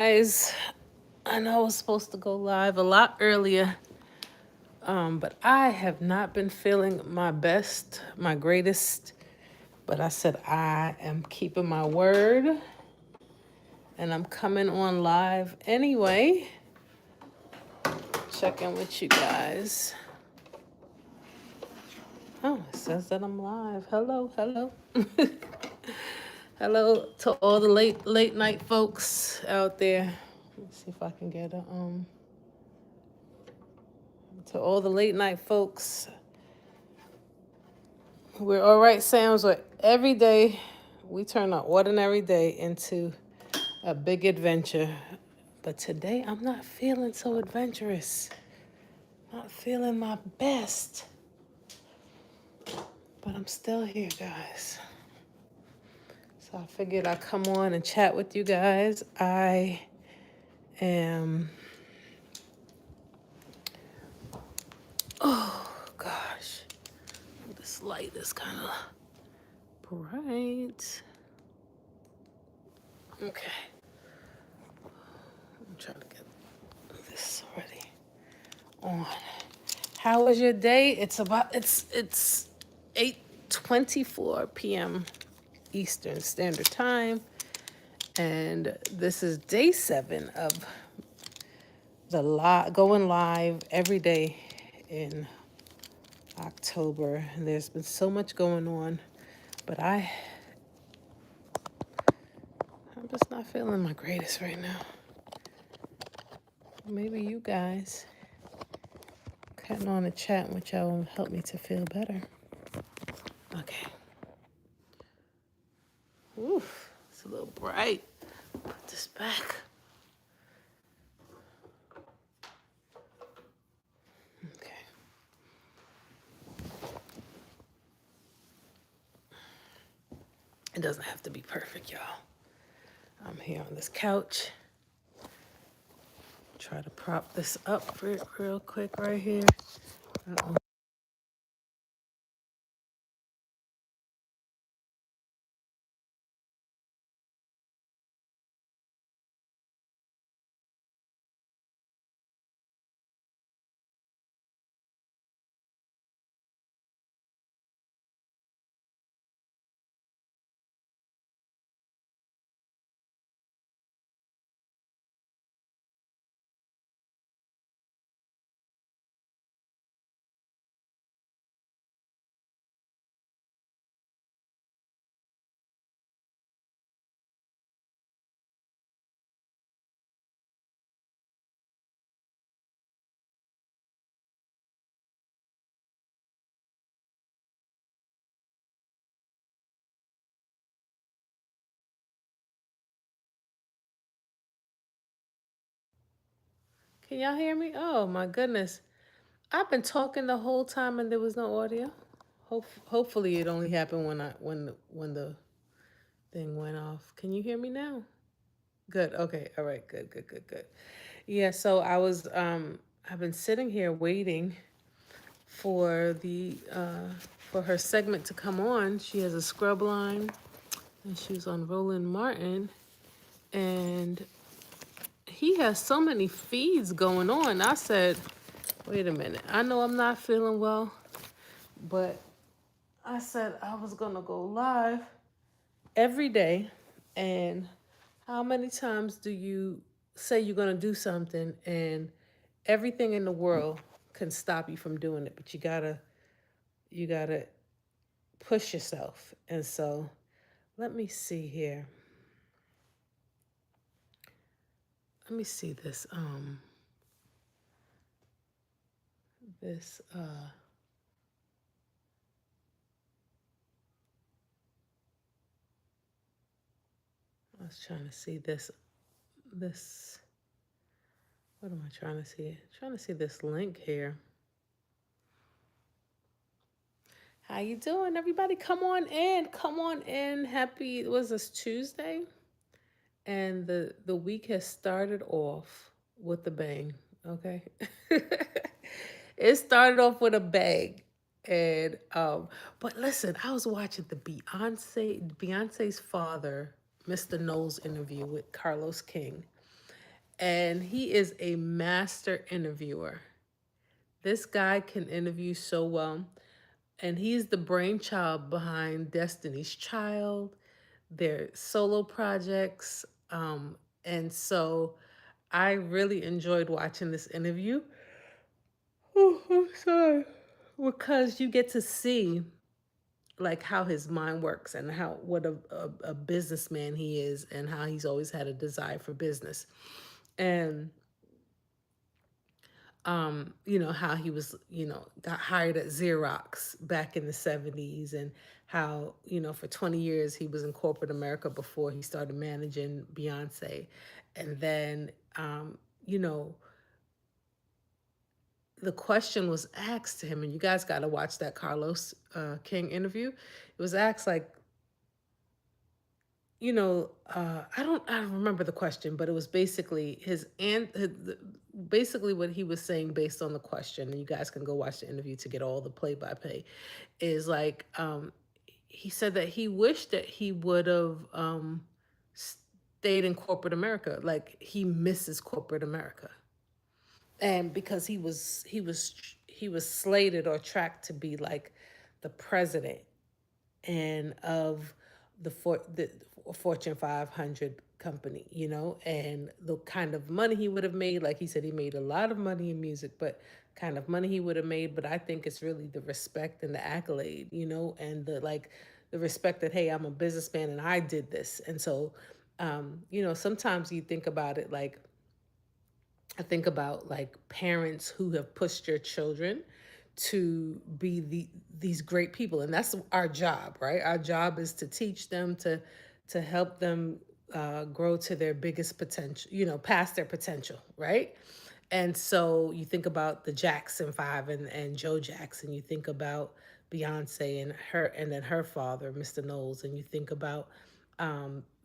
Guys, I know I was supposed to go live a lot earlier, but I have not been feeling my best, my greatest. But I said I am keeping my word and I'm coming on live anyway. Checking with you guys. Oh, it says that I'm live. Hello, hello. Hello to all the late night folks out there. Let's see if I can get a to all the late night folks. We're all right, Sam's. Where every day we turn our ordinary day into a big adventure. But today I'm not feeling so adventurous. Not feeling my best. But I'm still here, guys. So I figured I'd come on and chat with you guys. I am. Oh, gosh. This light is kind of bright. Okay. I'm trying to get this already on. How was your day? It's 8:24 p.m. Eastern Standard Time, and this is day 7 of the going live every day in October. And there's been so much going on, but I'm just not feeling my greatest right now. Maybe you guys cutting on a chat with y'all will help me to feel better. Okay. Oof, it's a little bright. Put this back. Okay. It doesn't have to be perfect, y'all. I'm here on this couch. Try to prop this up real quick right here. Uh-oh. Can y'all hear me? Oh my goodness. I've been talking the whole time and there was no audio. Hopefully it only happened when the thing went off. Can you hear me now? Good. Okay. All right. Good. Yeah, so I've been sitting here waiting for the for her segment to come on. She has a scrub line and she was on Roland Martin, and he has so many feeds going on. I said, wait a minute. I know I'm not feeling well, but I said I was gonna go live every day. And how many times do you say you're gonna do something and everything in the world can stop you from doing it, but you gotta push yourself. And so let me see here. Let me see this I was trying to see this what am I trying to see? Trying to see this link here. How you doing, everybody? Come on in. Come on in. Happy, was this Tuesday? And the week has started off with a bang. Okay. It started off with a bang. And but listen, I was watching the Beyonce's father, Mr. Knowles interview with Carlos King. and he is a master interviewer. This guy can interview so well, and he's the brainchild behind Destiny's Child, their solo projects. And so I really enjoyed watching this interview. Oh, I'm sorry. Because you get to see like how his mind works and how what a businessman he is and how he's always had a desire for business. And how he was, got hired at Xerox back in the 70s, and how, for 20 years he was in corporate America before he started managing Beyonce. And then, you know, the question was asked to him, and you guys got to watch that Carlos King interview. It was asked like, I don't remember the question, but it was basically basically what he was saying based on the question. And you guys can go watch the interview to get all the play by play. Is like, he said that he wished that he would have stayed in corporate America. Like he misses corporate America, and because he was slated or tracked to be like the president and of the Fortune 500 company, and the kind of money he would have made. Like he said, he made a lot of money in music, but kind of money he would have made. But I think it's really the respect and the accolade, and the respect that, hey, I'm a businessman and I did this. And so, sometimes you think about it like, I think about like parents who have pushed their children to be these great people, and that's our job, right? Our job is to teach them, to help them grow to their biggest potential, past their potential, right? And so you think about the Jackson Five and Joe Jackson. You think about Beyonce and then her father, Mr. Knowles, and you think about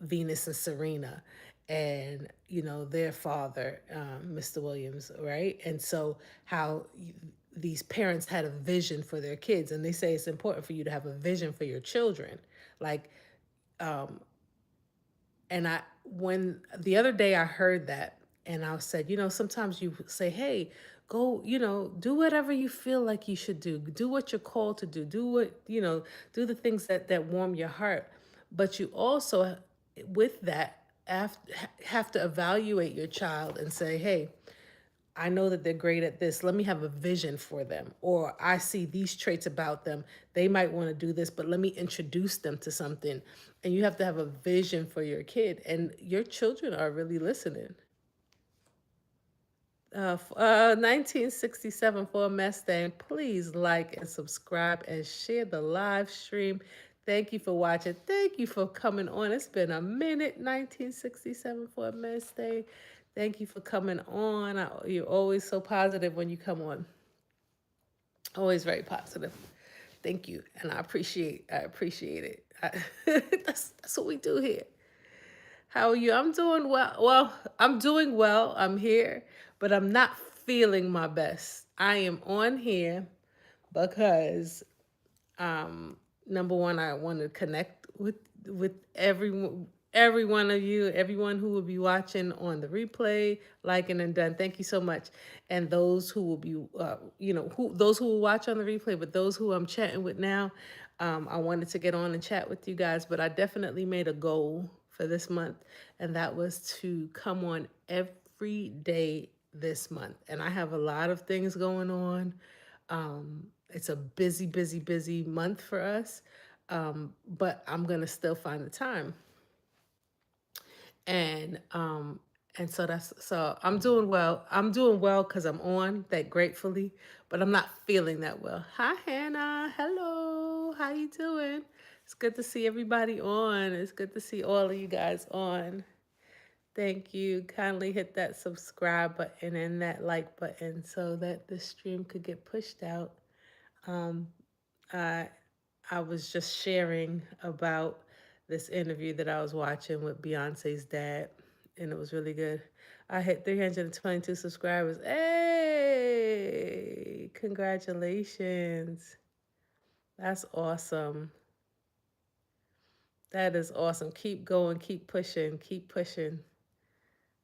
Venus and Serena, and their father, Mr. Williams, right? And so how these parents had a vision for their kids, and they say it's important for you to have a vision for your children, like um, and when the other day I heard that, and I said, sometimes you say, hey, go, do whatever you feel like you should do. Do what you're called to do. Do the things that warm your heart. But you also, with that, have to evaluate your child and say, hey, I know that they're great at this. Let me have a vision for them. Or I see these traits about them. They might want to do this, but let me introduce them to something. And you have to have a vision for your kid. And your children are really listening. 1967 for a Mustang. Please like and subscribe and share the live stream. Thank you for watching. Thank you for coming on. It's been a minute. 1967 for a Mustang. Thank you for coming on. You're always so positive when you come on. Always very positive. Thank you, and I appreciate it. That's what we do here. How are you? I'm doing well. Well, I'm doing well. I'm here, but I'm not feeling my best. I am on here because number one, I want to connect with every one of you, everyone who will be watching on the replay, liking and done. Thank you so much, and those who will be, those who will watch on the replay, but those who I'm chatting with now, I wanted to get on and chat with you guys. But I definitely made a goal for this month, and that was to come on every day this month. And I have a lot of things going on. It's a busy, busy, busy month for us, but I'm gonna still find the time. And so I'm doing well. I'm doing well because I'm on that gratefully, but I'm not feeling that well. Hi, Hannah. Hello. How you doing? It's good to see everybody on. It's good to see all of you guys on. Thank you. Kindly hit that subscribe button and that like button so that the stream could get pushed out. Um, I I was just sharing about this interview that I was watching with Beyonce's dad, and it was really good. I hit 322 subscribers. Hey, congratulations. That's awesome. That is awesome. Keep going, keep pushing, keep pushing.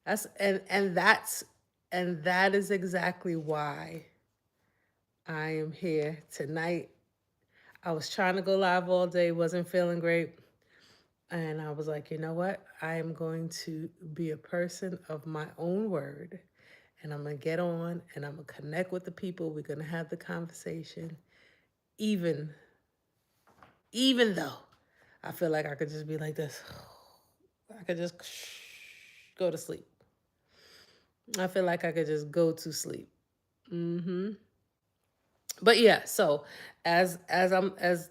That's and that is exactly why I am here tonight. I was trying to go live all day, wasn't feeling great. And I was like, you know what? I am going to be a person of my own word. And I'm going to get on and I'm going to connect with the people. We're going to have the conversation. Even, even though I feel like I could just be like this, I could just go to sleep. I feel like I could just go to sleep. Hmm. But yeah, so as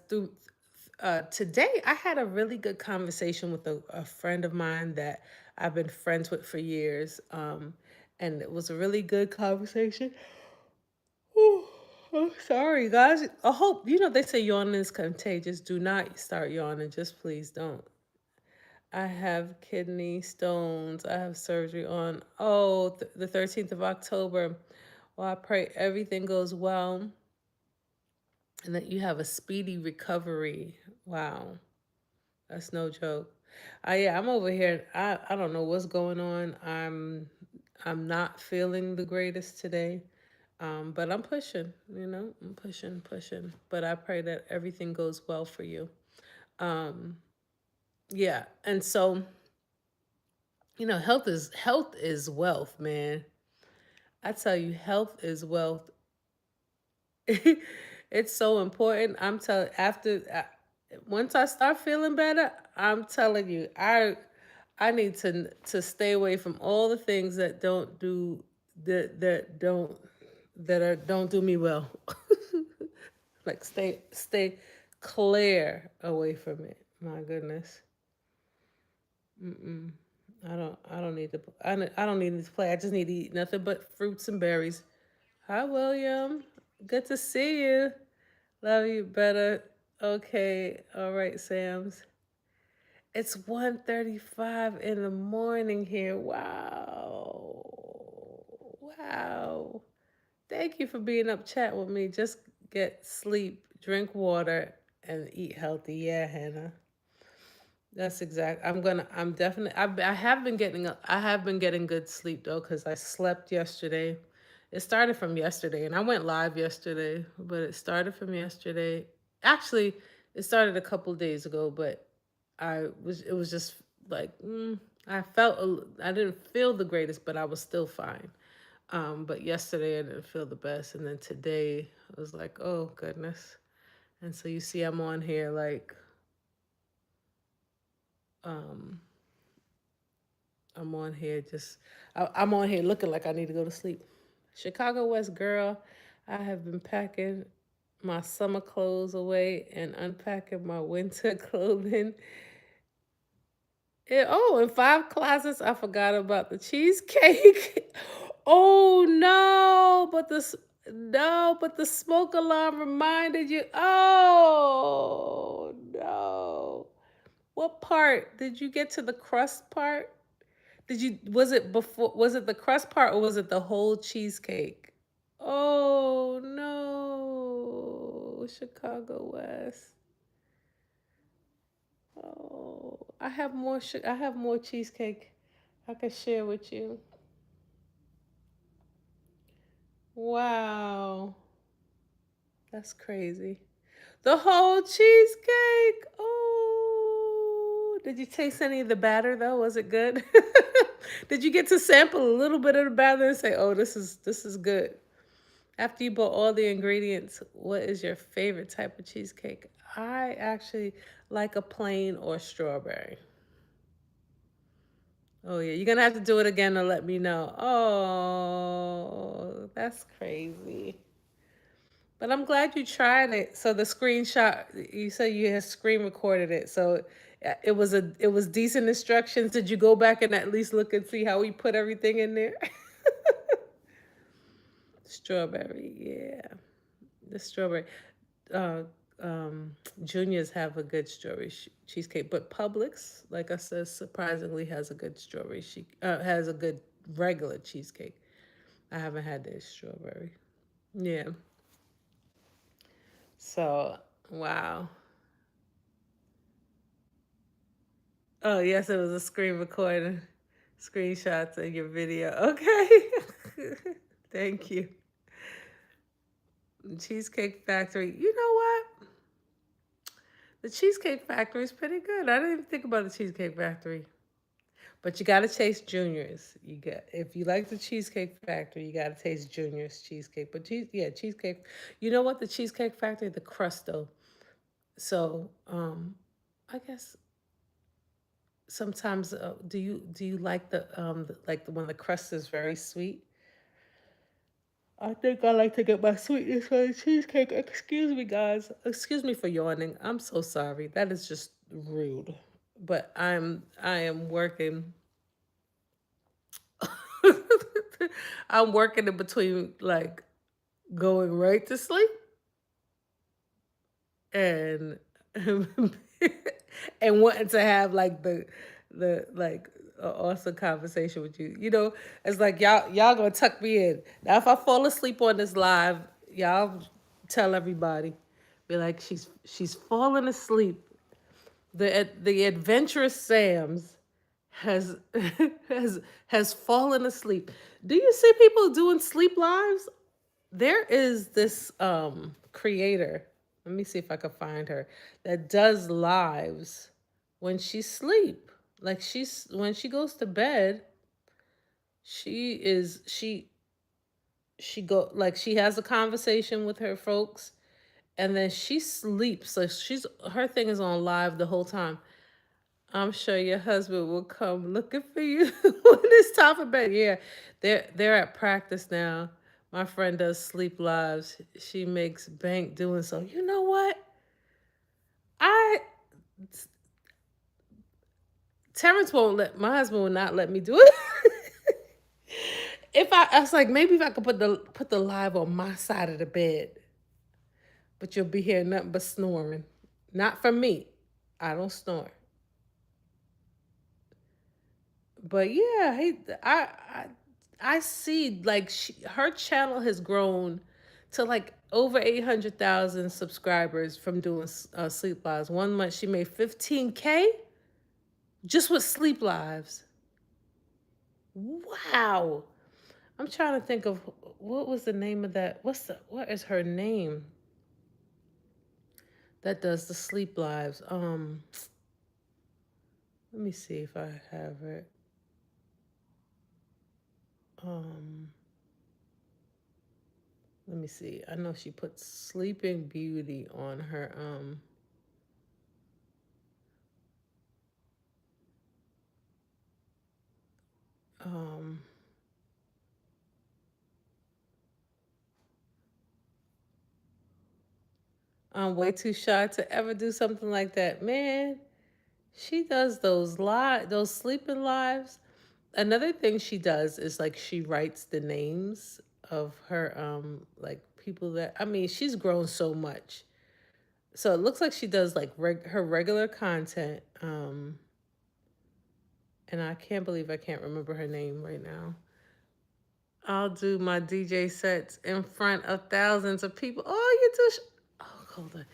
through today, I had a really good conversation with a friend of mine that I've been friends with for years, and it was a really good conversation. Whew. Oh, sorry, guys. I hope you know they say yawning is contagious. Do not start yawning. Just please don't. I have kidney stones. I have surgery on the 13th of October. Well, I pray everything goes well and that you have a speedy recovery. Wow, that's no joke. Yeah, I'm over here. I don't know what's going on. I'm not feeling the greatest today. But I'm pushing, I'm pushing. But I pray that everything goes well for you. Um, yeah. And so, health is wealth, man. I tell you, health is wealth. It's so important. I'm telling once I start feeling better, I'm telling you, I need to stay away from all the things that don't do that don't that are don't do me well. Like stay clear away from it. My goodness. Mm-mm. I don't need to I don't need to play. I just need to eat nothing but fruits and berries. Hi William. Good to see you. Love you better. Okay. All right, Sam's. It's 1:35 in the morning here. Wow. Wow. Thank you for being up chat with me. Just get sleep, drink water, and eat healthy. Yeah, Hannah. That's exact. I'm definitely. I have been getting good sleep though, because I slept yesterday. It started from yesterday, and I went live yesterday, but it started from yesterday. Actually, it started a couple days ago, but it was just like, I didn't feel the greatest, but I was still fine. But yesterday I didn't feel the best, and then today I was like, oh goodness. And so you see, I'm on here like, um, I'm on here just, I'm on here looking like I need to go to sleep. Chicago West girl, I have been packing my summer clothes away and unpacking my winter clothing. In 5 closets, I forgot about the cheesecake. Oh no, but the smoke alarm reminded you. Oh no. What part? Did you get to the crust part? Was it the crust part or was it the whole cheesecake? Oh no, Chicago West. Oh, I have more cheesecake I could share with you. Wow, that's crazy. The whole cheesecake. Oh, did you taste any of the batter though? Was it good? Did you get to sample a little bit of the batter and say, "Oh, this is good"? After you bought all the ingredients, what is your favorite type of cheesecake? I actually like a plain or strawberry. Oh yeah, you're gonna have to do it again to let me know. Oh, that's crazy. But I'm glad you tried it. So the screenshot, you said you had screen recorded it. So it was decent instructions. Did you go back and at least look and see how we put everything in there? Strawberry, yeah. The strawberry. Uh, Juniors have a good strawberry cheesecake, but Publix, like I said, surprisingly has a good has a good regular cheesecake. I haven't had their strawberry. Yeah. So wow. Oh yes, it was a screen recording. screenshots of your video. Okay. Thank you. Cheesecake Factory. You know what? The Cheesecake Factory is pretty good. I didn't even think about the Cheesecake Factory. But you gotta taste Junior's. You got if you like the Cheesecake Factory, you gotta taste Junior's cheesecake. But cheesecake. You know what? The Cheesecake Factory, the crust though. So I guess sometimes do you like like the when the crust is very sweet? I think I like to get my sweetness from the cheesecake. Excuse me, guys. Excuse me for yawning. I'm so sorry. That is just rude. But I am working. I'm working in between like going right to sleep and and wanting to have like the like awesome conversation with you. You know, it's like y'all gonna tuck me in. Now if I fall asleep on this live, y'all tell everybody. Be like she's falling asleep. The adventurous Sam's has has fallen asleep. Do you see people doing sleep lives? There is this creator. Let me see if I can find her that does lives when she sleep. Like she's when she goes to bed, she go like she has a conversation with her folks and then she sleeps. So she's her thing is on live the whole time. I'm sure your husband will come looking for you when it's time for bed. Yeah, they're at practice now. My friend does sleep lives. She makes bank doing so. You know what? I Terrence won't let my husband will not let me do it. If I was like maybe if I could put the live on my side of the bed, but you'll be hearing nothing but snoring. Not from me. I don't snore. But yeah, I see like her channel has grown to like over 800,000 subscribers from doing sleep lives. One month she made 15K just with sleep lives. Wow. I'm trying to think of what was the name of that. What is her name that does the sleep lives? Let me see if I have it. Um Let me see. I know she put Sleeping Beauty on her um I'm way too shy to ever do something like that. Man, she does those sleeping lives. Another thing she does is like she writes the names of her like people that I mean, she's grown so much. So it looks like she does like her regular content and I can't believe I can't remember her name right now. I'll do my DJ sets in front of thousands of people. Oh, you do. Oh, hold on.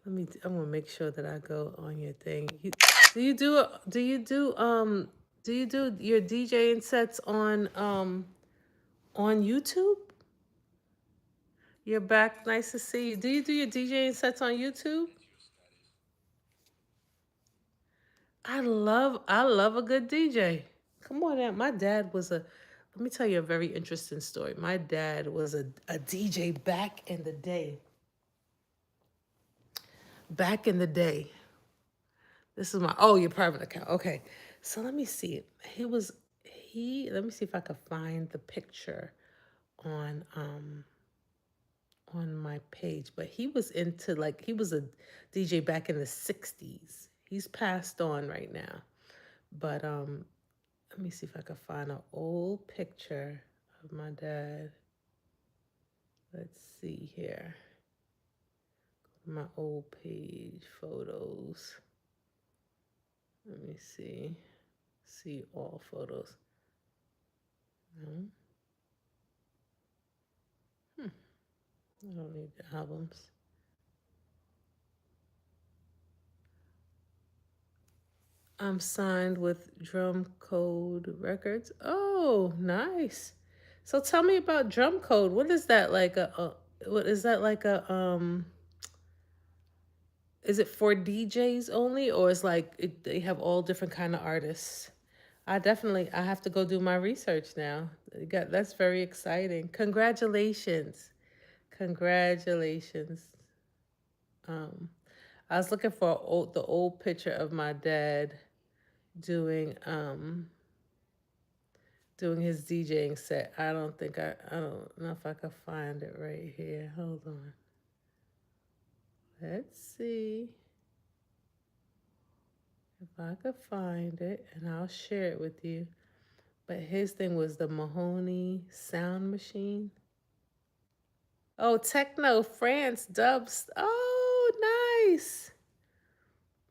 I want to make sure that I go on your thing. Do you do? Do you do? Do you do your DJing sets on YouTube? You're back. Nice to see you. Do you do your DJing sets on YouTube? I love a good DJ. Come on out. My dad was a. Let me tell you a very interesting story. My dad was a DJ back in the day. Back in the day. This is my your private account. Okay. So let me see. Let me see if I could find the picture on on my page. But he was into like he was a DJ back in the 60s. He's passed on right now. But let me see if I can find an old picture of my dad. Let's see here. My old page photos. Let me see. See all photos. No. I don't need the albums. I'm signed with Drum Code Records. Oh, nice. So tell me about Drum Code. What is that like what is that like a is it for DJs only, or is like they have all different kind of artists? I have to go do my research now. That's very exciting. Congratulations. Congratulations. Um I was looking for the old picture of my dad doing doing his DJing set. I don't know if I could find it right here. Hold on. Let's see if I could find it, and I'll share it with you. But his thing was the Mahoney Sound Machine. Oh, techno, France, dubs. Oh, nice.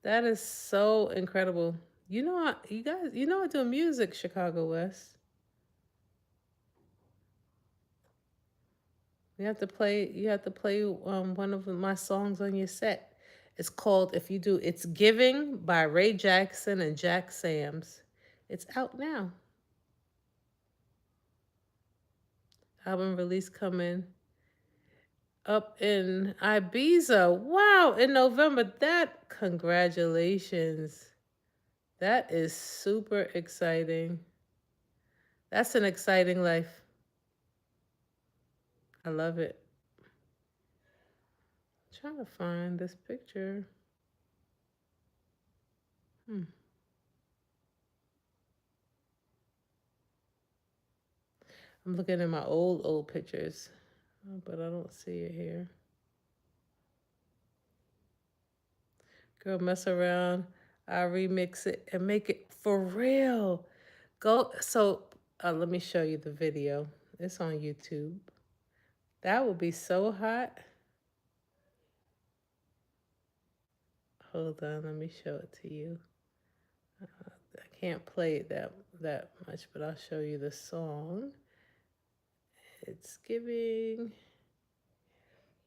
That is so incredible. You guys, I do music, Chicago West. You have to play one of my songs on your set. It's called, if you do, it's Giving by Ray Jackson and Jack Sams. It's out now. Album release coming up in Ibiza. Wow, in November. Congratulations. That is super exciting. That's an exciting life. I love it. I'm trying to find this picture. Hmm. I'm looking at my old pictures, but I don't see it here. Girl, mess around. I remix it and make it for real. Let me show you the video. It's on YouTube. That would be so hot. Hold on, let me show it to you. I can't play it that much, but I'll show you the song. It's Giving.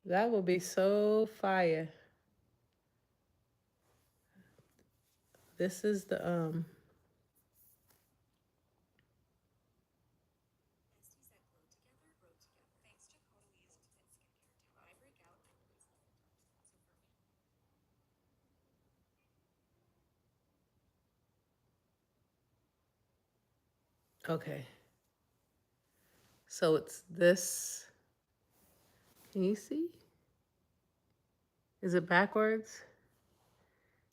That would be so fire. This is the okay. So it's this. Can you see? Is it backwards?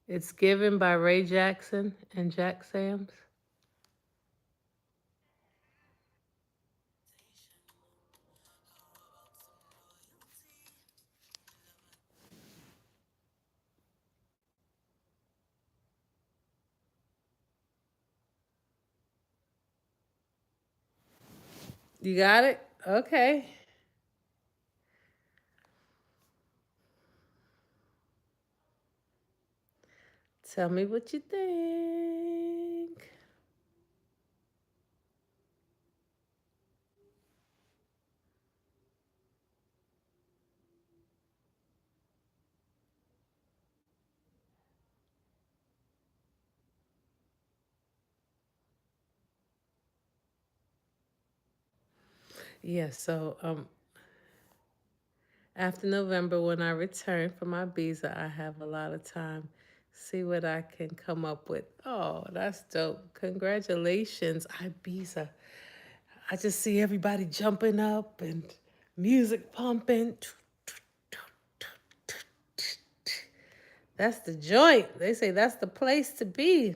It's Given by Ray Jackson and Jack Sams. You got it? Okay. Tell me what you think. Yeah, so after November, when I return from Ibiza, I have a lot of time. See what I can come up with. Oh, that's dope. Congratulations, Ibiza. I just see everybody jumping up and music pumping. That's the joint. They say that's the place to be.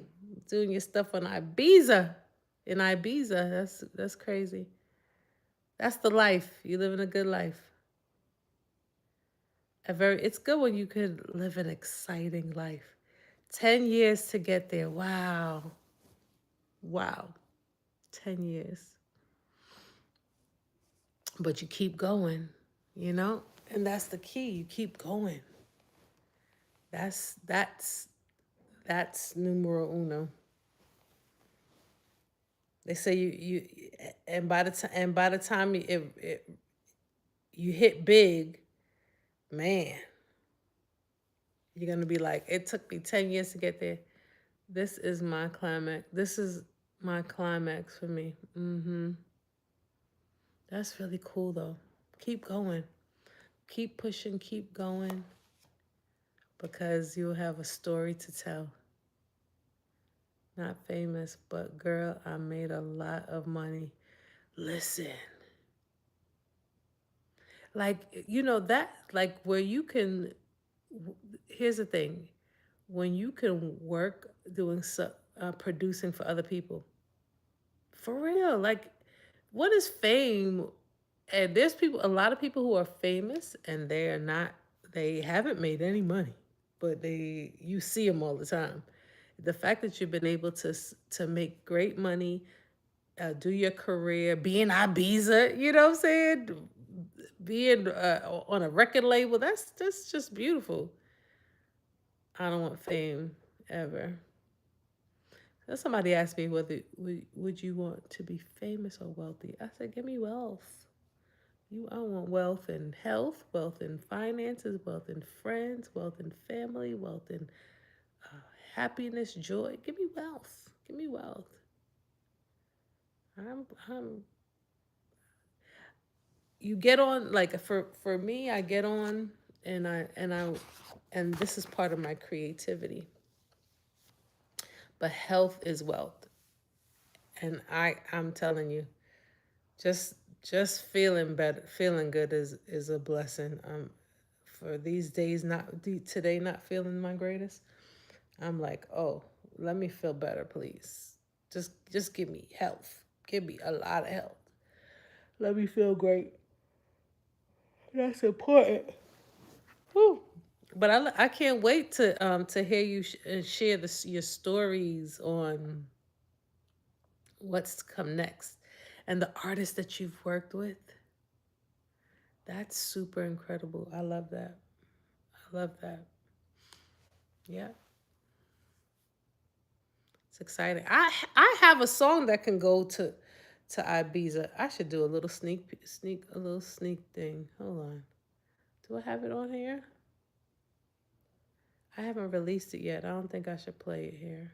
Doing your stuff on Ibiza. In Ibiza. That's crazy. That's the life. You living a good life. It's good when you could live an exciting life. 10 years to get there. Wow. Wow. 10 years. But you keep going, you know? And that's the key. You keep going. That's numero uno. They say by the time you hit big, man, you're gonna be like, it took me 10 years to get there. This is my climax. This is my climax for me. That's really cool though. Keep going. Keep pushing, keep going, because you'll have a story to tell. Not famous, but girl, I made a lot of money. Listen, like, that, like, where you can, here's the thing, when you can work doing producing for other people, for real, like, what is fame? And there's a lot of people who are famous and they haven't made any money, but you see them all the time. The fact that you've been able to make great money, do your career, be in Ibiza, you know what I'm saying? Being on a record label, that's just beautiful. I don't want fame ever. So somebody asked me whether would you want to be famous or wealthy. I said, give me wealth. I want wealth and health, wealth and finances, wealth and friends, wealth and family, wealth and uh, happiness, joy. Give me wealth. Give me wealth. I'm you get on, like, for me, I get on, and this is part of my creativity. But health is wealth. And I'm telling you, just just feeling better, feeling good is a blessing. For these days, today not feeling my greatest, I'm like, oh, let me feel better, please. Just give me health. Give me a lot of health. Let me feel great. That's important. Whew. But I can't wait to hear you share your stories on what's to come next, and the artists that you've worked with. That's super incredible. I love that. I love that. Yeah, it's exciting. I have a song that can go to Ibiza. I should do a little a little sneak thing. Hold on. Do I have it on here? I haven't released it yet. I don't think I should play it here.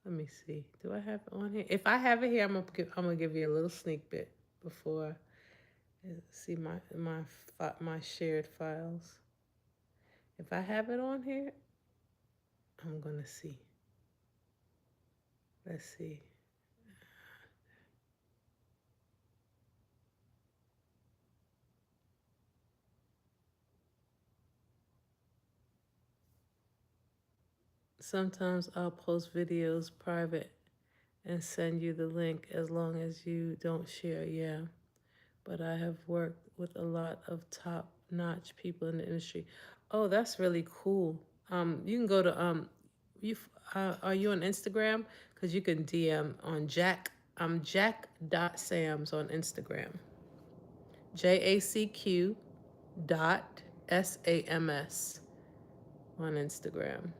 Let me see. Do I have it on here? If I have it here, I'm gonna give you a little sneak bit before see my shared files. If I have it on here, I'm gonna see. Let's see. Sometimes I'll post videos private and send you the link as long as you don't share. Yeah, but I have worked with a lot of top-notch people in the industry. Oh, that's really cool. You can go to you are you on Instagram? Because you can DM on Jack. Jack.Sams on Instagram. JACQ dot SAMS on Instagram.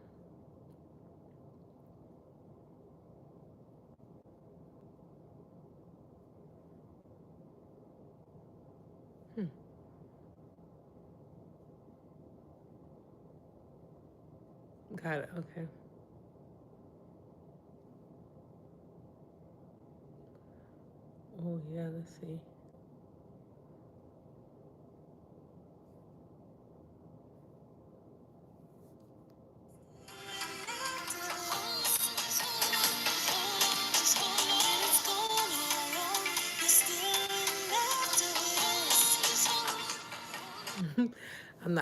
Hmm. Got it. Okay. Oh yeah. Let's see.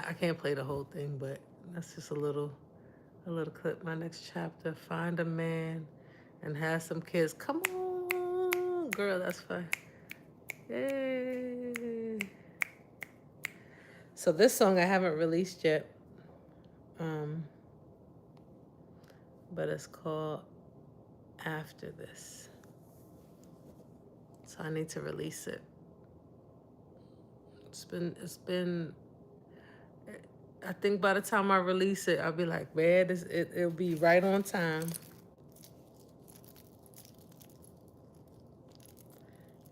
I can't play the whole thing, but that's just a little clip. My next chapter: find a man and have some kids. Come on, girl. That's fine. Yay. So this song I haven't released yet, um, but it's called After This. So I need to release it. It's been I think by the time I release it, I'll be like, man, it'll be right on time.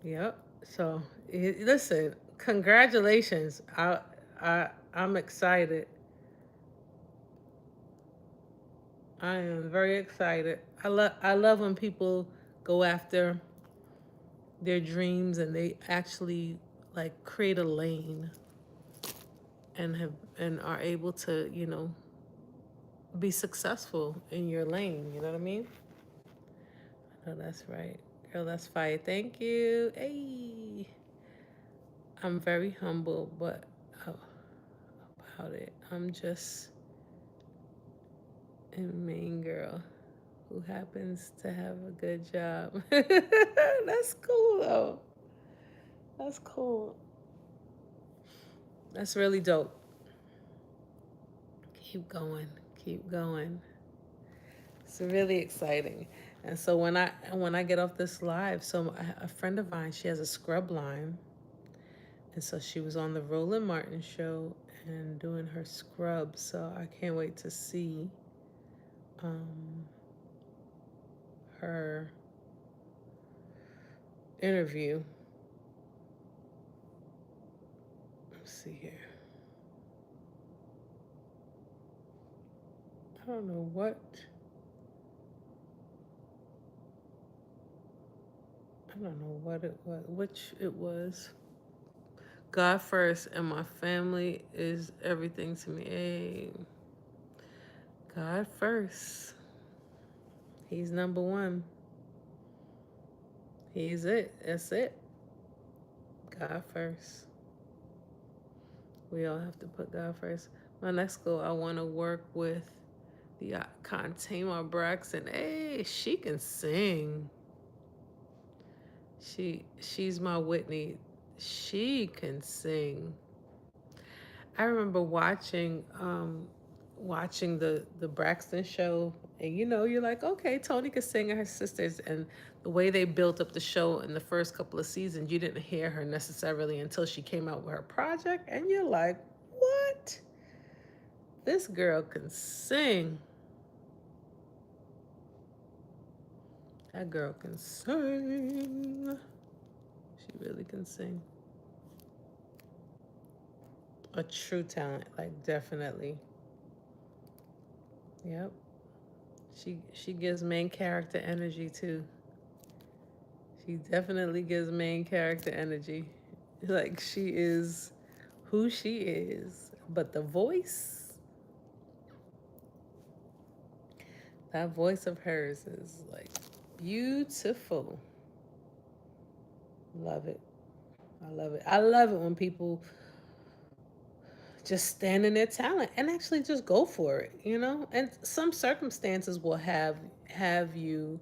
Yep. So listen, congratulations. I'm excited. I am very excited. I love when people go after their dreams and they actually like create a lane and have and are able to, be successful in your lane. You know what I mean? Oh, that's right. Girl, that's fire. Thank you. Hey. I'm very humble, but uh, about it. I'm just a mean girl who happens to have a good job. That's cool, though. That's cool. That's really dope. Keep going. Keep going. It's really exciting. And so when I get off this live, so a friend of mine, she has a scrub line, and so she was on the Roland Martin show and doing her scrub. So I can't wait to see um, her interview. Let's see here. I don't know what. I don't know what it was, which it was. God first, and my family is everything to me. Hey, God first. He's number one. He's it. That's it. God first. We all have to put God first. My next goal, I want to work with the icon Tamar Braxton. Hey, she can sing. She's my Whitney. She can sing. I remember watching the Braxton show, and you're like, okay, Toni could sing and her sisters, and the way they built up the show in the first couple of seasons, you didn't hear her necessarily until she came out with her project, and you're like, what? This girl can sing. That girl can sing. She really can sing. A true talent, like definitely. Yep. She gives main character energy too. She definitely gives main character energy. Like she is who she is. But the voice, that voice of hers is like beautiful. Love it. I love it. I love it when people just stand in their talent and actually just go for it. And some circumstances will have you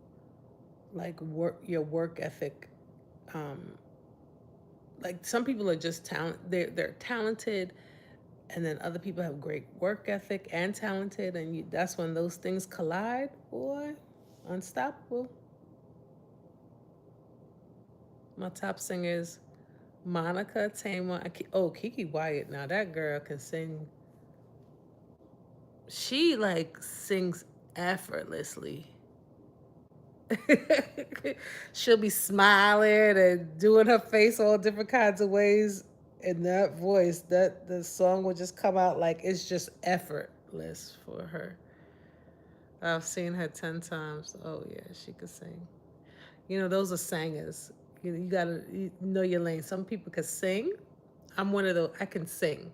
like work your work ethic. Um, like some people are just talent. They're talented, and then other people have great work ethic and talented, and that's when those things collide. Boy, unstoppable. My top singers: Monica, Tamar, Kiki Wyatt. Now that girl can sing. She like sings effortlessly. She'll be smiling and doing her face all different kinds of ways in that voice. That the song will just come out like it's just effortless for her. I've seen her 10 times. Oh yeah, she could sing. Those are singers. You gotta know your lane. Some people can sing. I'm one of those. I can sing,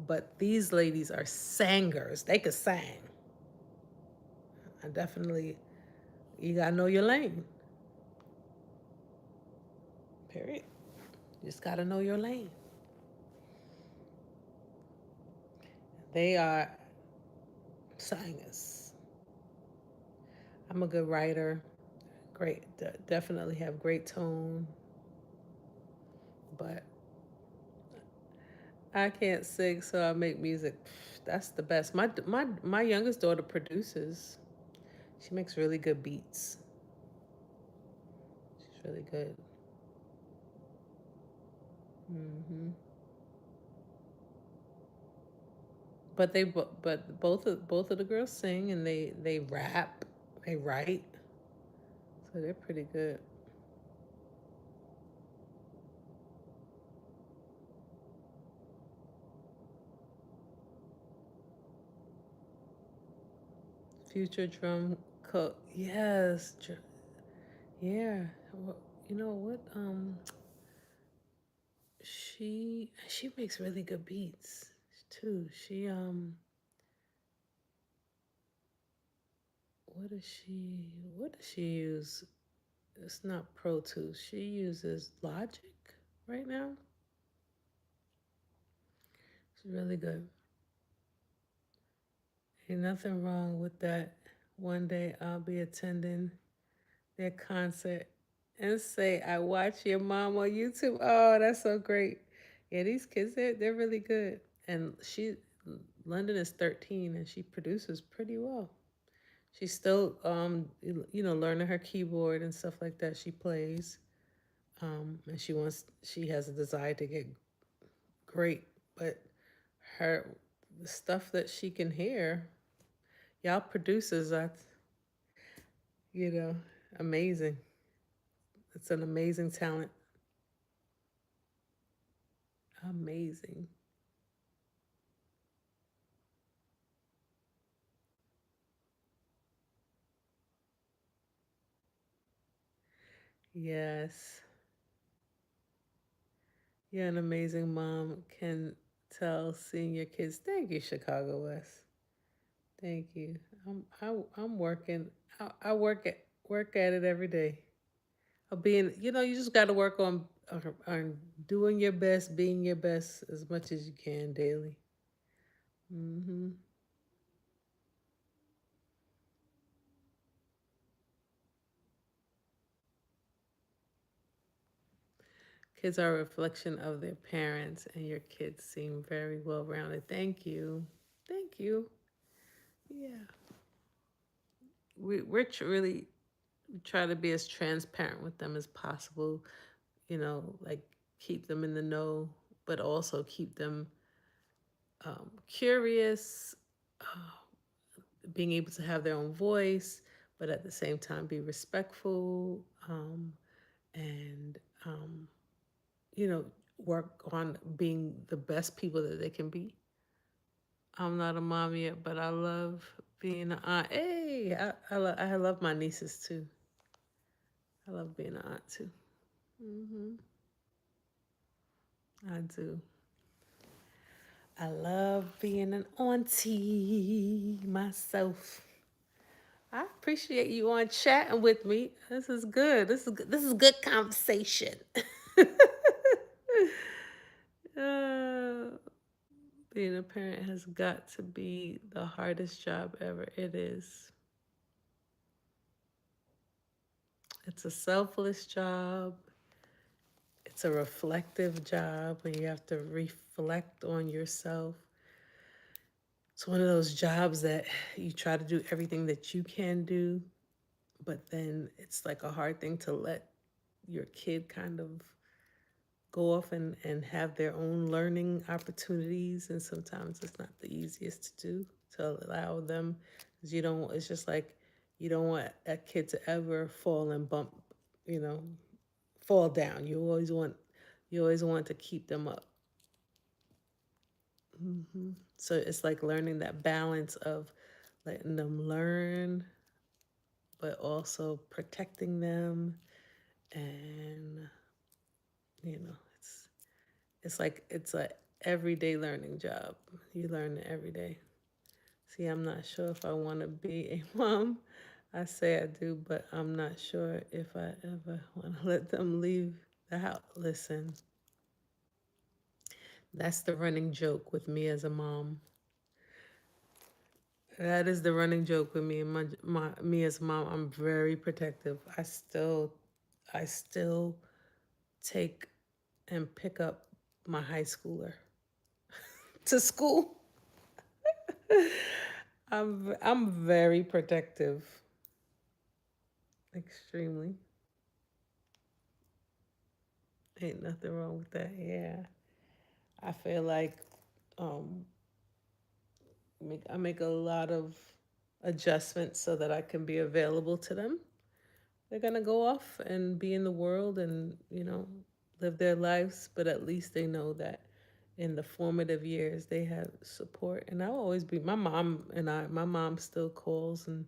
but these ladies are singers. They could sing. I definitely. You gotta know your lane. Period. You just gotta know your lane. They are singers. I'm a good writer. Great, definitely have great tone, but I can't sing, so I make music. That's the best. My youngest daughter produces. She makes really good beats. She's really good. hmm But both of the girls sing and they rap, they write, so they're pretty good. Future drum yes, yeah. Well, you know what? She makes really good beats too. What does she use? It's not Pro Tools. She uses Logic right now. It's really good. Ain't nothing wrong with that. One day I'll be attending their concert and say, I watch your mom on YouTube. Oh, that's so great. Yeah, these kids, they're really good. And London is 13 and she produces pretty well. She's still, learning her keyboard and stuff like that. She plays, and she has a desire to get great, but her the stuff that she can hear, y'all producers are, you know, amazing. It's an amazing talent. Amazing. Yes. You're an amazing mom. Can tell seeing your kids. Thank you, Chicago West. Thank you. I'm working. I work at it every day. Of being, you just got to work on doing your best, being your best as much as you can daily. Hmm. Kids are a reflection of their parents, and your kids seem very well rounded. Thank you. Thank you. Yeah. Really try to be as transparent with them as possible, like keep them in the know, but also keep them curious, being able to have their own voice, but at the same time be respectful, and, you know, work on being the best people that they can be. I'm not a mom yet, but I love being an aunt. Hey, I love my nieces too. I love being an aunt too. I do. I love being an auntie myself. I appreciate you on chatting with me. This is good. This is good conversation. uh, Being a parent has got to be the hardest job ever. It is. It's a selfless job. It's a reflective job when you have to reflect on yourself. It's one of those jobs that you try to do everything that you can do, but then it's like a hard thing to let your kid kind of go off and have their own learning opportunities. And sometimes it's not the easiest to do, to allow them, because it's just like you don't want a kid to ever fall and bump, you know, fall down. You always want to keep them up. So it's like learning that balance of letting them learn, but also protecting them. And, it's like it's a everyday learning job. You learn it every day. See, I'm not sure if I want to be a mom. I say I do, but I'm not sure if I ever want to let them leave the house. Listen, that's the running joke with me as a mom. That is the running joke with me and me as a mom. I'm very protective. I still take and pick up my high schooler to school. I'm very protective, extremely. Ain't nothing wrong with that. Yeah, I feel like um, I make a lot of adjustments so that I can be available to them. They're gonna go off and be in the world and live their lives, but at least they know that in the formative years, they have support. And I'll always be, my mom still calls and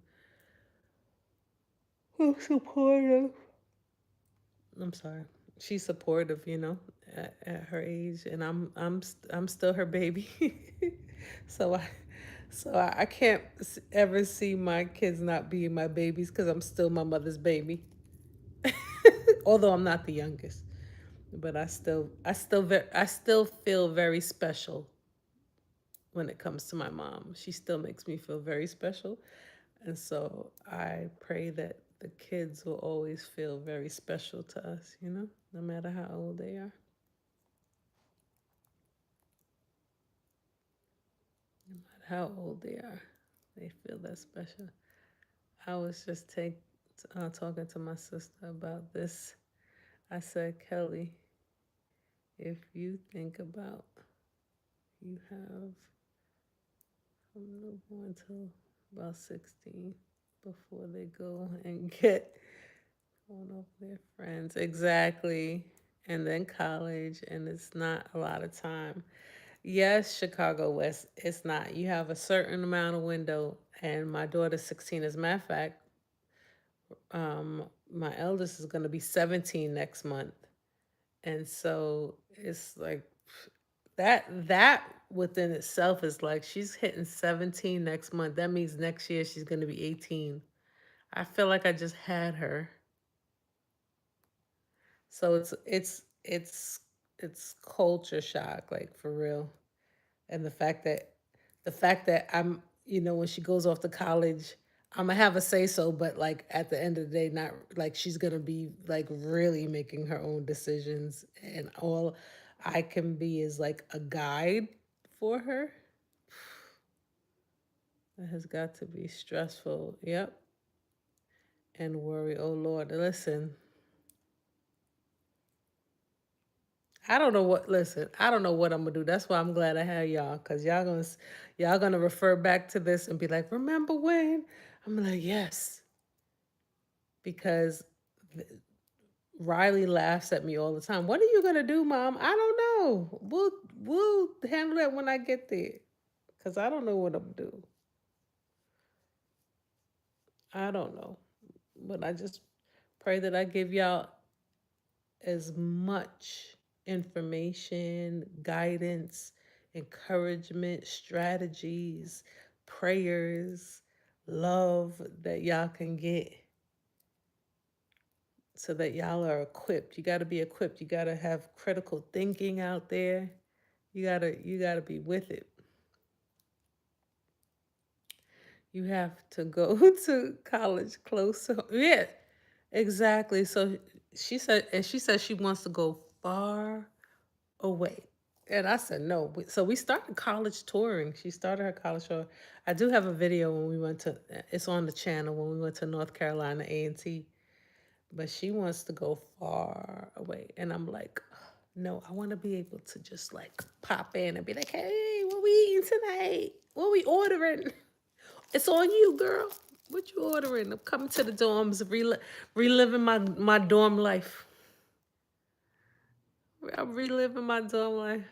supportive. I'm sorry. She's supportive, at her age, and I'm still her baby. so I I can't ever see my kids not being my babies because I'm still my mother's baby. Although I'm not the youngest, but I still feel very special when it comes to my mom. She still makes me feel very special. And so I pray that the kids will always feel very special to us, no matter how old they are. No matter how old they are, they feel that special. I was just talking to my sister about this. I said, Kelly, if you think about you have from newborn till about 16 before they go and get going off their friends. Exactly. And then college, and it's not a lot of time. Yes, Chicago West, it's not. You have a certain amount of window, and my daughter's 16. As a matter of fact, my eldest is going to be 17 next month. And so it's like that within itself is like she's hitting 17 next month. That means next year she's going to be 18. I feel like I just had her. So it's culture shock, like for real. And the fact that I'm, when she goes off to college, I'm gonna have a say so, but like at the end of the day, not like she's gonna be like really making her own decisions, and all I can be is like a guide for her. That has got to be stressful. Yep. And worry. Oh Lord, listen. I don't know what I'm gonna do. That's why I'm glad I have y'all, cause y'all gonna refer back to this and be like, remember when? I'm like, yes, because Riley laughs at me all the time. What are you gonna do, Mom? I don't know. We'll handle that when I get there, cause I don't know what I'm gonna do. I don't know, but I just pray that I give y'all as much information, guidance, encouragement, strategies, prayers, love that y'all can get so that y'all are equipped. You got to be equipped. You got to have critical thinking out there. You got to be with it. You have to go to college close to, yeah, exactly. So she said she wants to go far away. And I said no. So we started college touring. She started her college tour. I do have a video when we went to. It's on the channel when we went to North Carolina A&T. But she wants to go far away, and I'm like, no. I want to be able to just like pop in and be like, hey, what we eating tonight? What we ordering? It's on you, girl. What you ordering? I'm coming to the dorms, reliving my dorm life. I'm reliving my dorm life.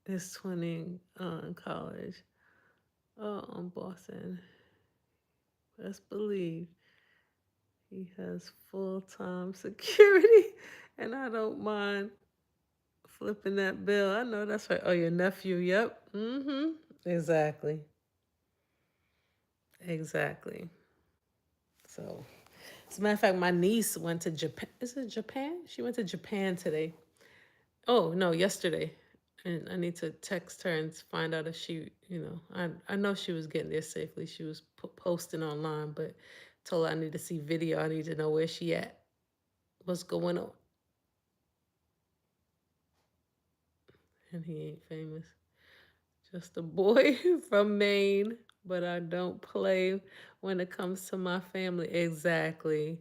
Is 20 in college. Oh, in Boston. Best believe he has full-time security, and I don't mind flipping that bill. I know that's right. Oh, your nephew. Yep. Mm-hmm. Exactly. Exactly. So, as a matter of fact, my niece went to Japan. Is it Japan? She went to Japan today. Oh no, yesterday. And I need to text her and find out if she, I know she was getting there safely. She was posting online, but told her I need to see video. I need to know where she at, what's going on. And he ain't famous. Just a boy from Maine, but I don't play when it comes to my family. Exactly.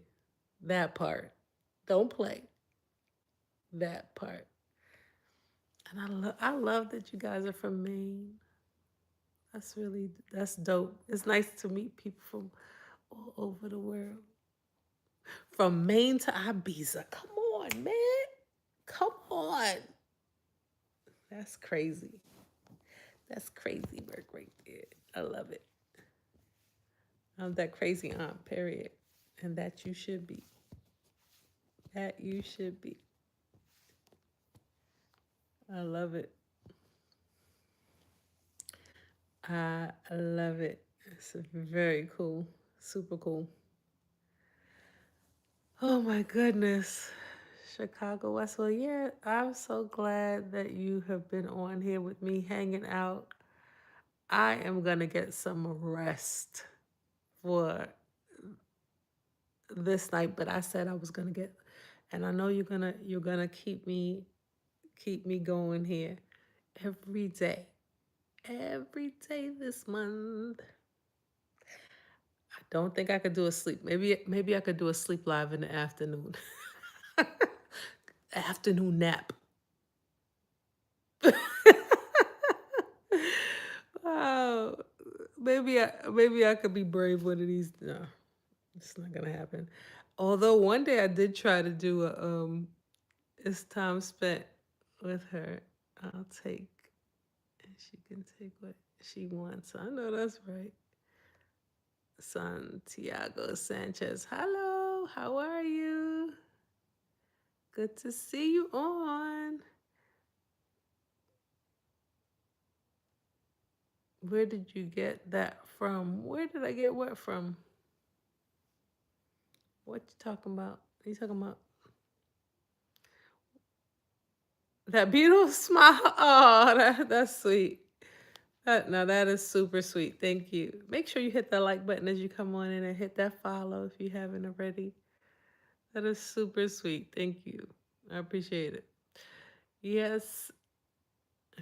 That part. Don't play. That part. And I love that you guys are from Maine. That's dope. It's nice to meet people from all over the world. From Maine to Ibiza. Come on, man. Come on. That's crazy. That's crazy work right there. I love it. I'm that crazy aunt, period. And that you should be. That you should be. I love it. I love it. It's very cool. Super cool. Oh my goodness. Chicago Westwell. Yeah, I'm so glad that you have been on here with me hanging out. I am going to get some rest for this night, but I said I was going to get, and I know you're going to keep me going here every day. Every day this month. I don't think I could do a sleep. Maybe I could do a sleep live in the afternoon. Afternoon nap. Wow. Maybe I could be brave one of these. No, it's not gonna happen. Although one day I did try to do a it's time spent with her. I'll take and she can take what she wants. I know that's right. Santiago Sanchez. Hello, how are you? Good to see you on. Where did you get that from? Where did I get what from? What you talking about? You talking about that beautiful smile? Oh, that's sweet. That is super sweet. Thank you. Make sure you hit that like button as you come on in and hit that follow if you haven't already. That is super sweet. Thank you. I appreciate it. Yes,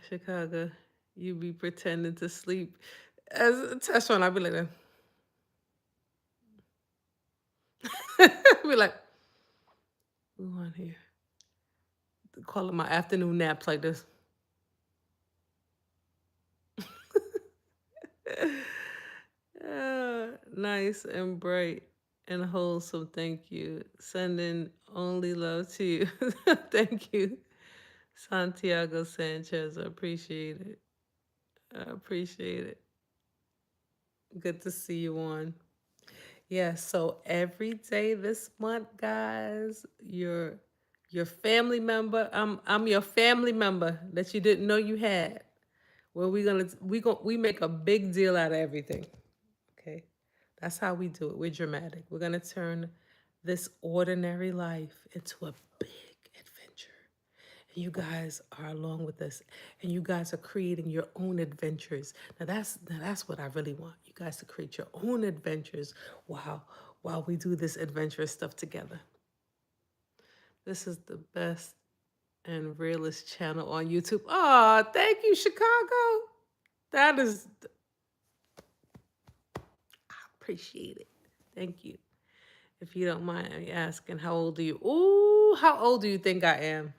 Chicago, you be pretending to sleep. As a test run, I'd be like, be like, who on here? Call it my afternoon naps like this. Nice and bright and wholesome. Thank you. Sending only love to you. Thank you, Santiago Sanchez. I appreciate it. I appreciate it. Good to see you on. Yeah, so every day this month, guys, your family member, I'm your family member that you didn't know you had. Well, we make a big deal out of everything. Okay. That's how we do it. We're dramatic. We're gonna turn this ordinary life into a big adventure. And you guys are along with us. And you guys are creating your own adventures. Now that's what I really want. You guys to create your own adventures while we do this adventurous stuff together. This is the best and realest channel on YouTube. Oh, thank you, Chicago. That is I appreciate it. Thank you. If you don't mind me asking, how old are you? Ooh, how old do you think I am?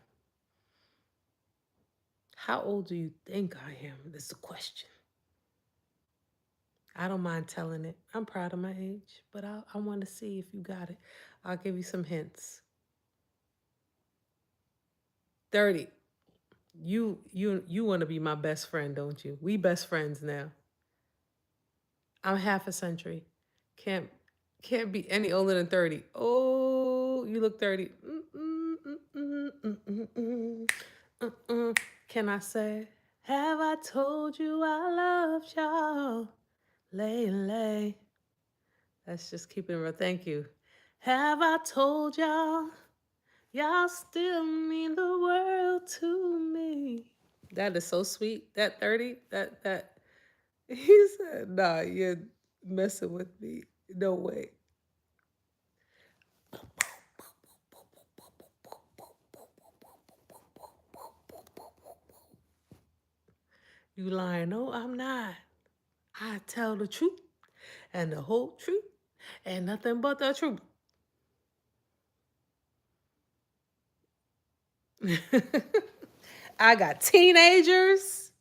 How old do you think I am? That's the question. I don't mind telling it. I'm proud of my age, but I want to see if you got it. I'll give you some hints. 30. You want to be my best friend, don't you? We best friends now. I'm half a century. Can't can't be any older than 30. Oh, you look 30. Can I say, have I told you I loved y'all lately? Let's just keep it real. Thank you. Have I told y'all still mean the world to me? That is so sweet. That 30, that he said, nah, you're messing with me. No way. You lying. No, I'm not. I tell the truth and the whole truth and nothing but the truth. I got teenagers.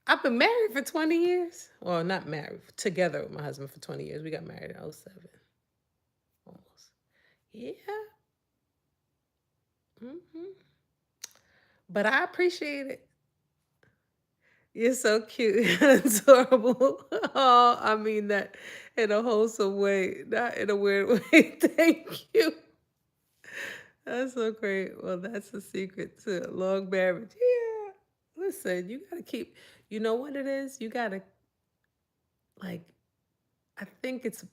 I've been married for 20 years. Well, not married, together with my husband for 20 years. We got married in 07. Yeah. Hmm. But I appreciate it. You're so cute and adorable. Oh, I mean that in a wholesome way, not in a weird way. Thank you. That's so great. Well, that's the secret to a long marriage. Yeah. Listen, you gotta keep, you know what it is? You gotta, like, I think it's,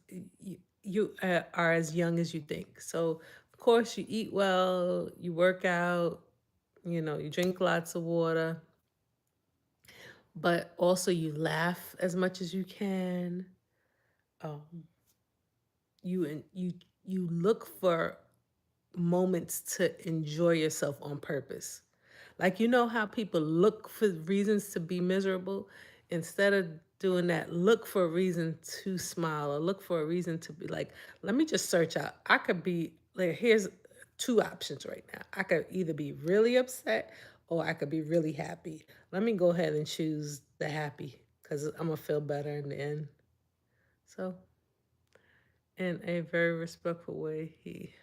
you are as young as you think. So, of course, you eat well, you work out, you drink lots of water, but also you laugh as much as you can. Um, you look for moments to enjoy yourself on purpose. Like, you know how people look for reasons to be miserable? Instead of doing that, look for a reason to smile or look for a reason to be like, let me just search out. I could be like, here's two options right now. I could either be really upset or I could be really happy. Let me go ahead and choose the happy because I'm going to feel better in the end. So, in a very respectful way, he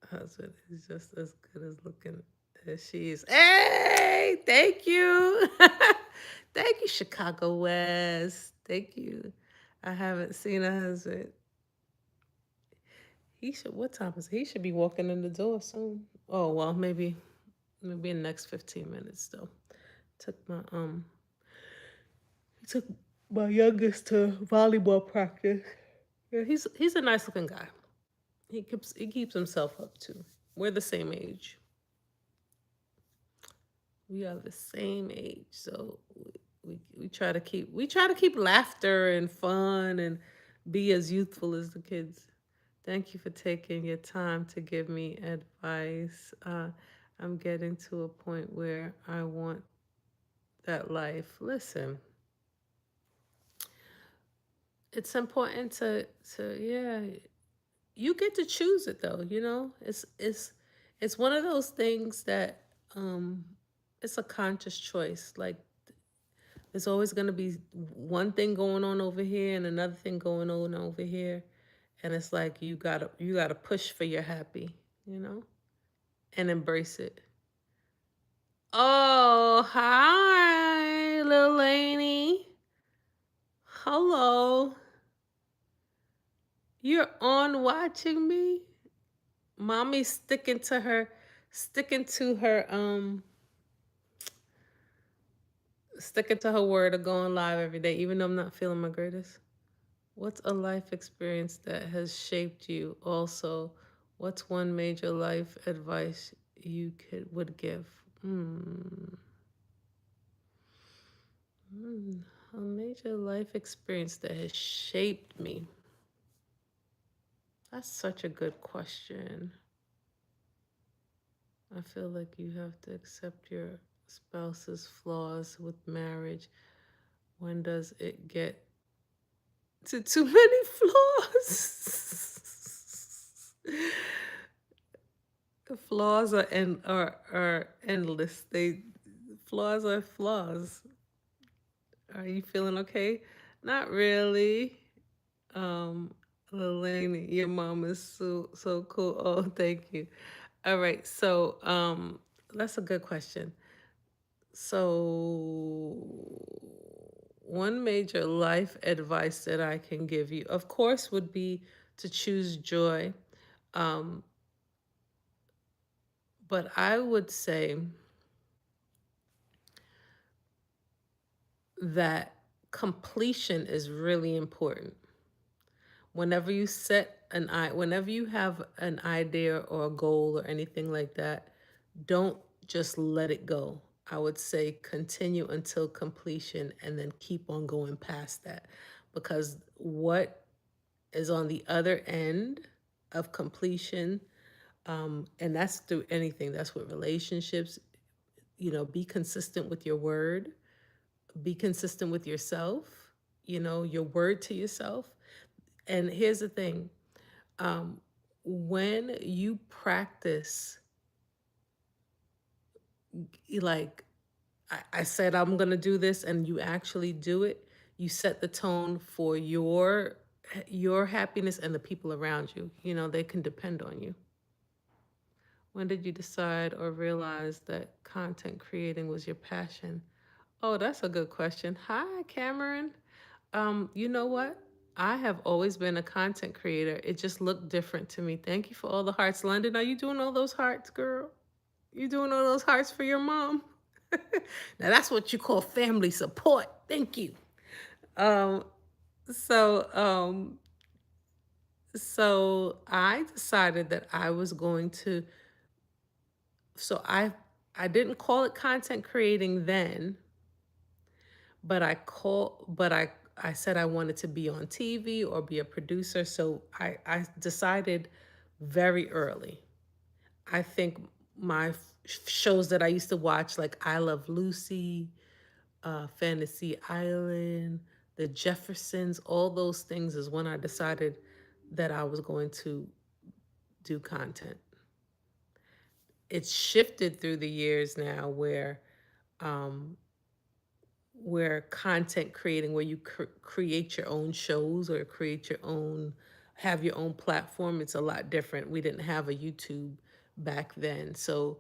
husband is just as good as looking as she is. Hey, thank you. Thank you, Chicago West. Thank you. I haven't seen a husband. He should, what time is it? He should be walking in the door soon. Oh, well, maybe in the next 15 minutes though. Took my he took my youngest to volleyball practice. Yeah, he's a nice looking guy. He keeps himself up too. We're the same age. We are the same age, so we try to keep laughter and fun and be as youthful as the kids. Thank you for taking your time to give me advice. I'm getting to a point where I want that life. Listen, it's important to yeah. You get to choose it though. It's one of those things that um, it's a conscious choice. Like, there's always going to be one thing going on over here and another thing going on over here, and it's like you gotta push for your happy, you know, and embrace it. Oh, hi, little Laney. Hello. You're on watching me. Mommy's sticking to her word of going live every day, even though I'm not feeling my greatest. What's a life experience that has shaped you? Also, what's one major life advice you would give? Hmm. Hmm. A major life experience that has shaped me. That's such a good question. I feel like you have to accept your spouse's flaws with marriage. When does it get to too many flaws? Flaws are endless. Flaws are flaws. Are you feeling okay? Not really. Um, Lelani, your mom is so cool. Oh, thank you. All right, so that's a good question. So, one major life advice that I can give you, of course, would be to choose joy. Um, but I would say that completion is really important. Whenever you have an idea or a goal or anything like that, don't just let it go. I would say continue until completion and then keep on going past that. Because what is on the other end of completion, and that's through anything, that's with relationships, be consistent with your word, be consistent with yourself, your word to yourself. And here's the thing, um, when you practice, like, I said I'm gonna do this and you actually do it, you set the tone for your your happiness and the people around you. You know, they can depend on you. When did you decide or realize that content creating was your passion? Oh, that's a good question. Hi, Cameron. You know what? I have always been a content creator. It just looked different to me. Thank you for all the hearts. London, are you doing all those hearts, girl? You doing all those hearts for your mom? Now that's what you call family support. Thank you. Um, so um, so I decided that I was going to so I didn't call it content creating then, but I said I wanted to be on TV or be a producer. So I decided very early. I think my shows that I used to watch, like I Love Lucy, Fantasy Island, The Jeffersons, all those things is when I decided that I was going to do content. It's shifted through the years now um, where content creating, where you create your own shows or create your own, have your own platform. It's a lot different. We didn't have a YouTube back then, so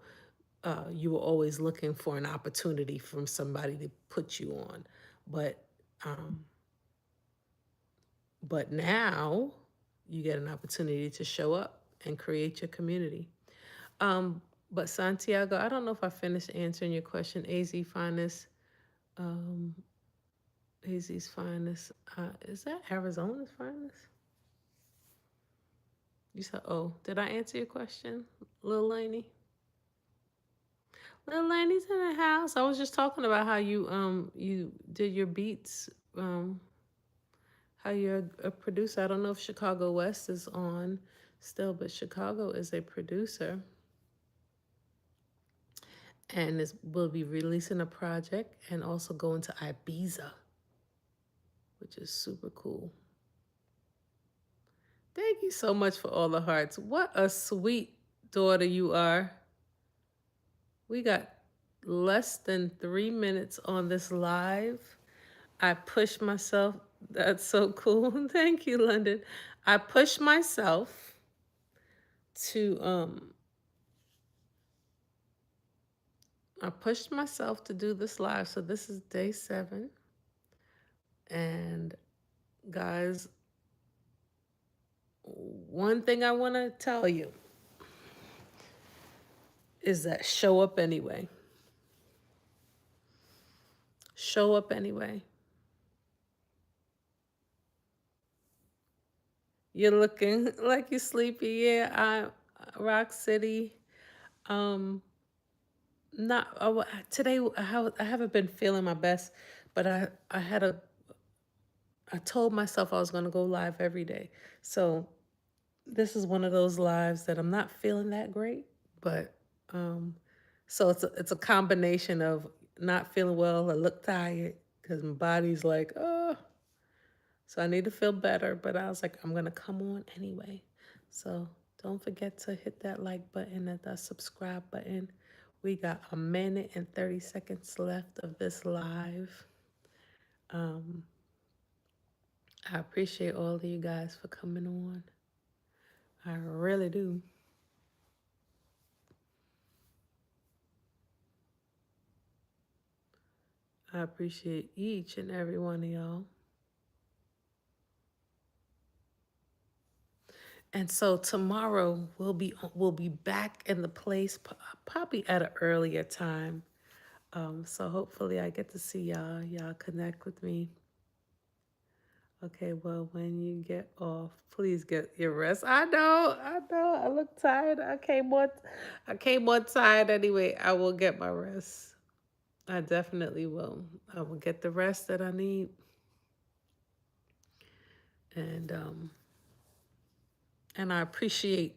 you were always looking for an opportunity from somebody to put you on. But um, but now you get an opportunity to show up and create your community. Um, but Santiago, I don't know if I finished answering your question. Um, AZ's finest. Is that Arizona's finest? You said, oh, did I answer your question, Lil Laney? Lil Laney's in the house. I was just talking about how you did your beats, how you're a producer. I don't know if Chicago West is on still, but Chicago is a producer and will be releasing a project and also going to Ibiza, which is super cool. Thank you so much for all the hearts. What a sweet daughter you are. We got less than 3 minutes on this live. I pushed myself. That's so cool. Thank you, London. I pushed myself to do this live. So this is day 7. And guys, one thing I want to tell you is that show up anyway. Show up anyway. You're looking like you're sleepy. Yeah, Rock City. Not today. I haven't been feeling my best, but I told myself I was going to go live every day. So this is one of those lives that I'm not feeling that great, but so it's a combination of not feeling well. I look tired because my body's like, oh, so I need to feel better. But I was like, I'm gonna come on anyway. So don't forget to hit that like button and that subscribe button. We got 1 minute and 30 seconds left of this live. I appreciate all of you guys for coming on. I really do. I appreciate each and every one of y'all. And so tomorrow we'll be back in the place, probably at an earlier time. So hopefully I get to see y'all. Y'all connect with me. Okay, well, when you get off, please get your rest. I know. I look tired. I came on tired anyway. I will get my rest. I definitely will. I will get the rest that I need. And I appreciate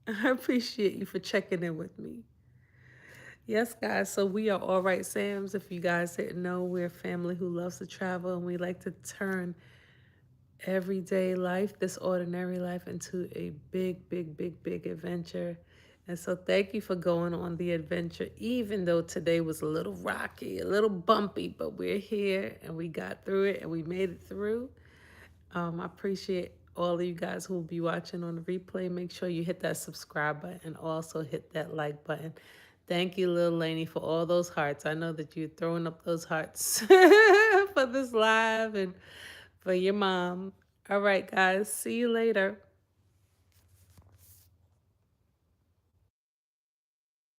you for checking in with me. Yes, guys. So we are All Right Sams. If you guys didn't know, we're a family who loves to travel, and we like to turn everyday life, this ordinary life, into a big, big, big, big adventure. And so thank you for going on the adventure, even though today was a little rocky, a little bumpy, but we're here and we got through it and we made it through. I appreciate all of you guys who will be watching on the replay. Make sure you hit that subscribe button and also hit that like button. Thank you, Lil Laney, for all those hearts. I know that you're throwing up those hearts for this live and for your mom. All right, guys. See you later.